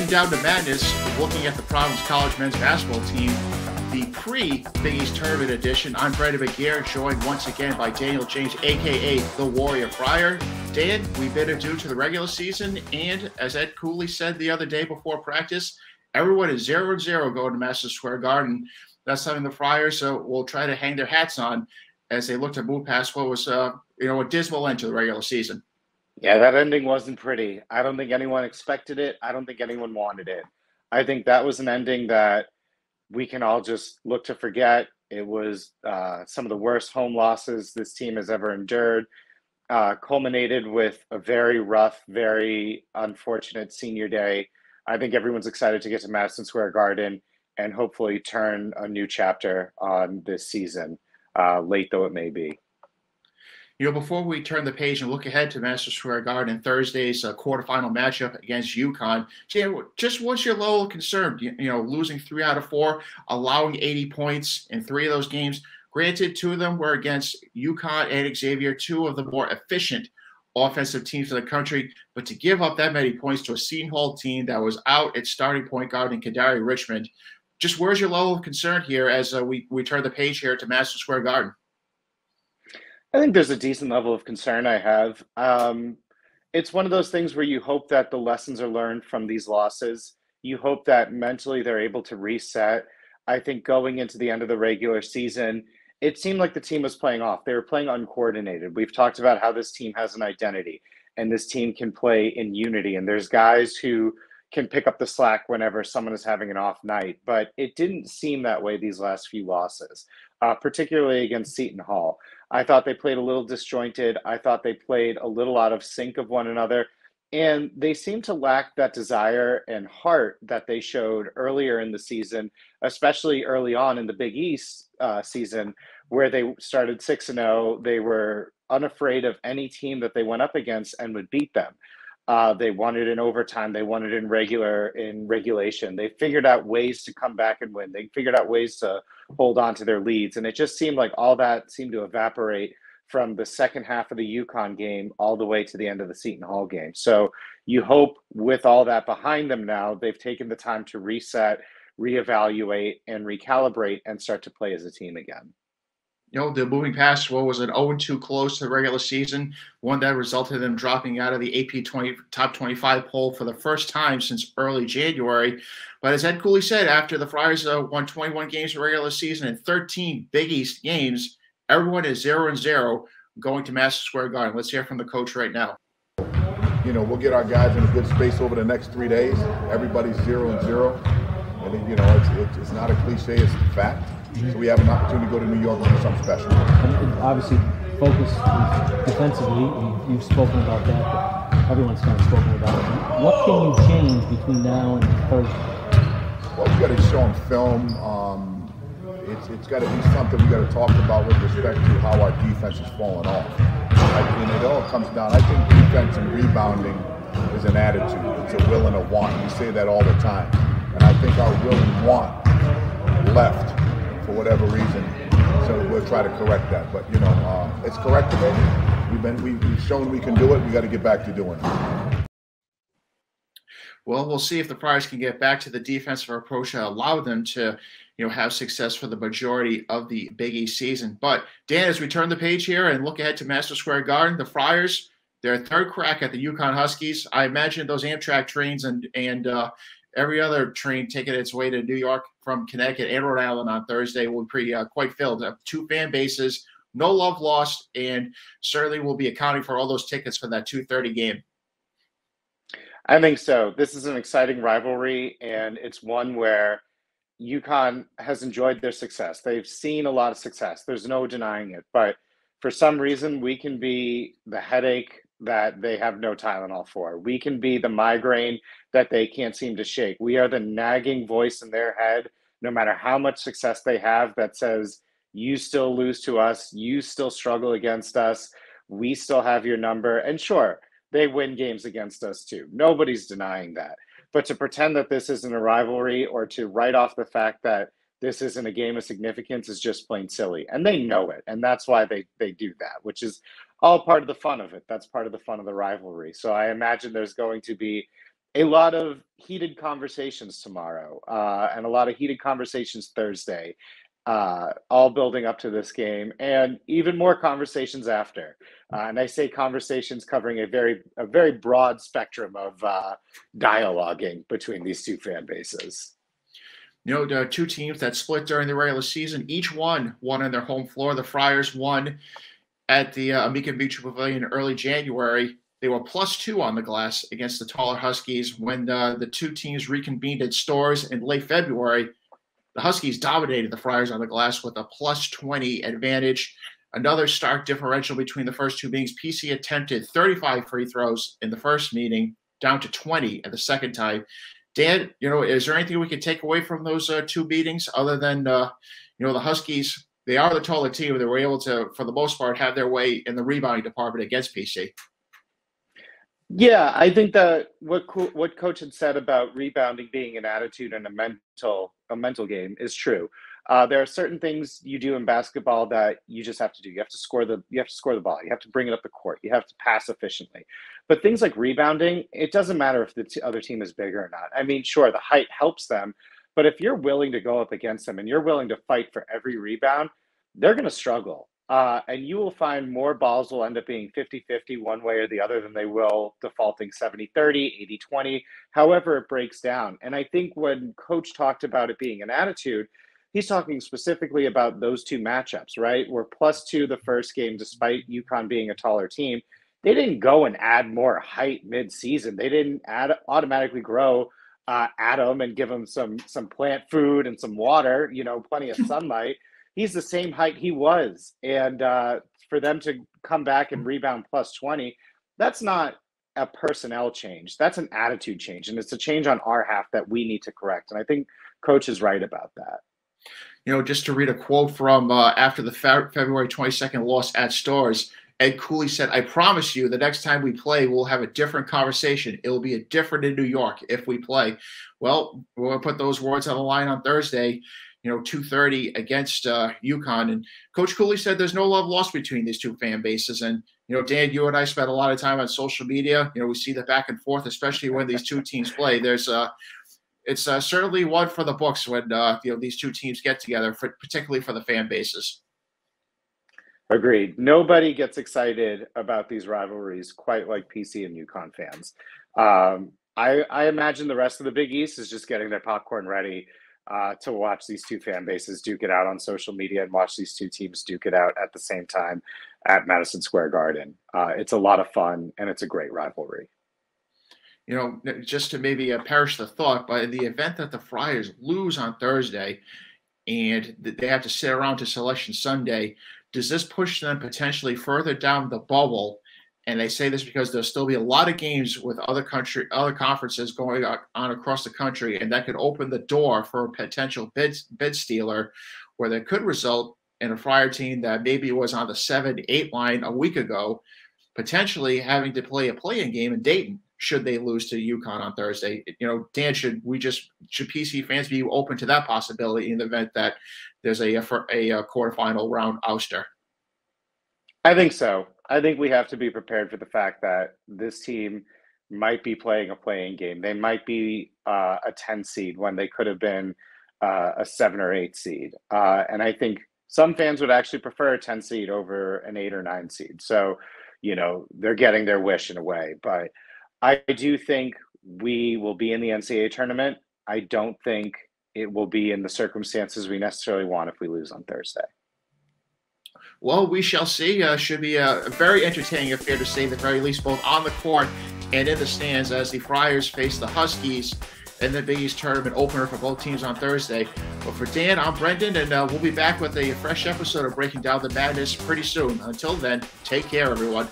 Getting down to madness, looking at the Providence College men's basketball team, the pre-Big East Tournament edition. I'm Brandon McGair, joined once again by Daniel James, a.k.a. the Warrior Friar. Dan, we bid adieu to the regular season, and as Ed Cooley said the other day before practice, everyone is 0-0 going to Madison Square Garden. That's something the Friars will try to hang their hats on as they look to move past what was a dismal end to the regular season. Yeah, that ending wasn't pretty. I don't think anyone expected it. I don't think anyone wanted it. I think that was an ending that we can all just look to forget. It was some of the worst home losses this team has ever endured, culminated with a very rough, very unfortunate senior day. I think everyone's excited to get to Madison Square Garden and hopefully turn a new chapter on this season, late though it may be. Before we turn the page and look ahead to Madison Square Garden Thursday's quarterfinal matchup against UConn, just what's your level of concern? Losing 3 out of 4, allowing 80 points in 3 of those games. Granted, 2 of them were against UConn and Xavier, 2 of the more efficient offensive teams in the country. But to give up that many points to a Seton Hall team that was out at starting point guard in Kadari Richmond, just where's your level of concern here as we turn the page here to Madison Square Garden? I think there's a decent level of concern I have. It's one of those things where you hope that the lessons are learned from these losses. You hope that mentally they're able to reset. I think going into the end of the regular season, it seemed like the team was playing off. They were playing uncoordinated. We've talked about how this team has an identity and this team can play in unity. And there's guys who can pick up the slack whenever someone is having an off night. But it didn't seem that way these last few losses, particularly against Seton Hall. I thought they played a little disjointed. I thought they played a little out of sync of one another. And they seemed to lack that desire and heart that they showed earlier in the season, especially early on in the Big East season, where they started 6-0. They were unafraid of any team that they went up against and would beat them. They won it in overtime. They won it in regulation. They figured out ways to come back and win. They figured out ways to hold on to their leads. And it just seemed like all that seemed to evaporate from the second half of the UConn game all the way to the end of the Seton Hall game. So you hope with all that behind them now, they've taken the time to reset, reevaluate, and recalibrate and start to play as a team again. The moving past what was an 0-2 close to the regular season, one that resulted in them dropping out of the AP top 25 poll for the first time since early January. But as Ed Cooley said, after the Friars won 21 games in the regular season and 13 Big East games, everyone is 0-0 going to Madison Square Garden. Let's hear from the coach right now. We'll get our guys in a good space over the next 3 days. Everybody's 0-0. And, it's not a cliche, it's a fact. So we have an opportunity to go to New York and do something special. And obviously, focus defensively. You've spoken about that, but everyone's kind of spoken about it. What can you change between now and Thursday? Well, we got to show them film. It's got to be something we got to talk about with respect to how our defense is falling off. And it all comes down. I think defense and rebounding is an attitude. It's a will and a want. We say that all the time. And I think our will and want left for whatever reason. So we'll try to correct that. But, it's correctable. We've shown we can do it. We got to get back to doing it. Well, we'll see if the Friars can get back to the defensive approach that allowed them to, have success for the majority of the Big East season. But, Dan, as we turn the page here and look ahead to Madison Square Garden, the Friars, their third crack at the UConn Huskies. I imagine those Amtrak trains and every other train taking its way to New York from Connecticut and Rhode Island on Thursday will be quite filled. 2 fan bases, no love lost, and certainly will be accounting for all those tickets for that 2:30 game. I think so. This is an exciting rivalry, and it's one where UConn has enjoyed their success. They've seen a lot of success. There's no denying it. But for some reason, we can be the headache that they have no Tylenol for. We can be the migraine that they can't seem to shake. We are the nagging voice in their head, no matter how much success they have, that says, you still lose to us. You still struggle against us. We still have your number. And sure, they win games against us too. Nobody's denying that. But to pretend that this isn't a rivalry or to write off the fact that this isn't a game of significance is just plain silly. And they know it. And that's why they do that, which is all part of the fun of it. That's part of the fun of the rivalry. So I imagine there's going to be a lot of heated conversations tomorrow, and a lot of heated conversations Thursday, all building up to this game, and even more conversations after. And I say conversations covering a very broad spectrum of dialoguing between these two fan bases. The two teams that split during the regular season, each won on their home floor. The Friars won at the Amica Beach Pavilion in early January. They were +2 on the glass against the taller Huskies. When the two teams reconvened at Stores in late February, the Huskies dominated the Friars on the glass with a +20 advantage. Another stark differential between the first two meetings. PC attempted 35 free throws in the first meeting, down to 20 at the second time. Dan, is there anything we can take away from those two meetings other than, the Huskies? They are the taller team. They were able to, for the most part, have their way in the rebounding department against PC. Yeah, I think that what Coach had said about rebounding being an attitude and a mental game is true. There are certain things you do in basketball that you just have to do. You have to score the ball. You have to bring it up the court. You have to pass efficiently. But things like rebounding, it doesn't matter if the other team is bigger or not. I mean, sure, the height helps them, but if you're willing to go up against them and you're willing to fight for every rebound, they're going to struggle. And you will find more balls will end up being 50-50 one way or the other than they will defaulting 70-30, 80-20, however it breaks down. And I think when Coach talked about it being an attitude, he's talking specifically about those two matchups, right? We're +2 the first game, despite UConn being a taller team. They didn't go and add more height mid-season. They didn't automatically grow Adam and give him some plant food and some water, plenty of sunlight. He's the same height he was. And for them to come back and rebound +20, that's not a personnel change. That's an attitude change. And it's a change on our half that we need to correct. And I think Coach is right about that. Just to read a quote from after the February 22nd loss at Stores, Ed Cooley said, "I promise you the next time we play, we'll have a different conversation. It will be different in New York if we play." Well, we're going to put those words on the line on Thursday, 2:30 against UConn. And Coach Cooley said there's no love lost between these two fan bases. And, Dan, you and I spent a lot of time on social media. We see the back and forth, especially when these two teams play. It's certainly one for the books when these two teams get together, particularly for the fan bases. Agreed. Nobody gets excited about these rivalries quite like PC and UConn fans. I imagine the rest of the Big East is just getting their popcorn ready to watch these two fan bases duke it out on social media and watch these two teams duke it out at the same time at Madison Square Garden. It's a lot of fun, and it's a great rivalry. Just to maybe perish the thought, but in the event that the Friars lose on Thursday and they have to sit around to Selection Sunday, does this push them potentially further down the bubble? And they say this because there'll still be a lot of games with other conferences going on across the country, and that could open the door for a potential bid stealer, where that could result in a Friar team that maybe was on the 7-8 line a week ago, potentially having to play a play-in game in Dayton should they lose to UConn on Thursday. Dan, should PC fans be open to that possibility in the event that there's a quarterfinal round ouster? I think so. I think we have to be prepared for the fact that this team might be playing a play-in game. They might be a 10 seed when they could have been a 7 or 8 seed. And I think some fans would actually prefer a 10 seed over an 8 or 9 seed. So, they're getting their wish in a way. But I do think we will be in the NCAA tournament. I don't think it will be in the circumstances we necessarily want if we lose on Thursday. Well, we shall see. Should be a very entertaining affair, to say at the very least, both on the court and in the stands, as the Friars face the Huskies in the Big East tournament opener for both teams on Thursday. But for Dan, I'm Brendan, and we'll be back with a fresh episode of Breaking Down the Madness pretty soon. Until then, take care, everyone.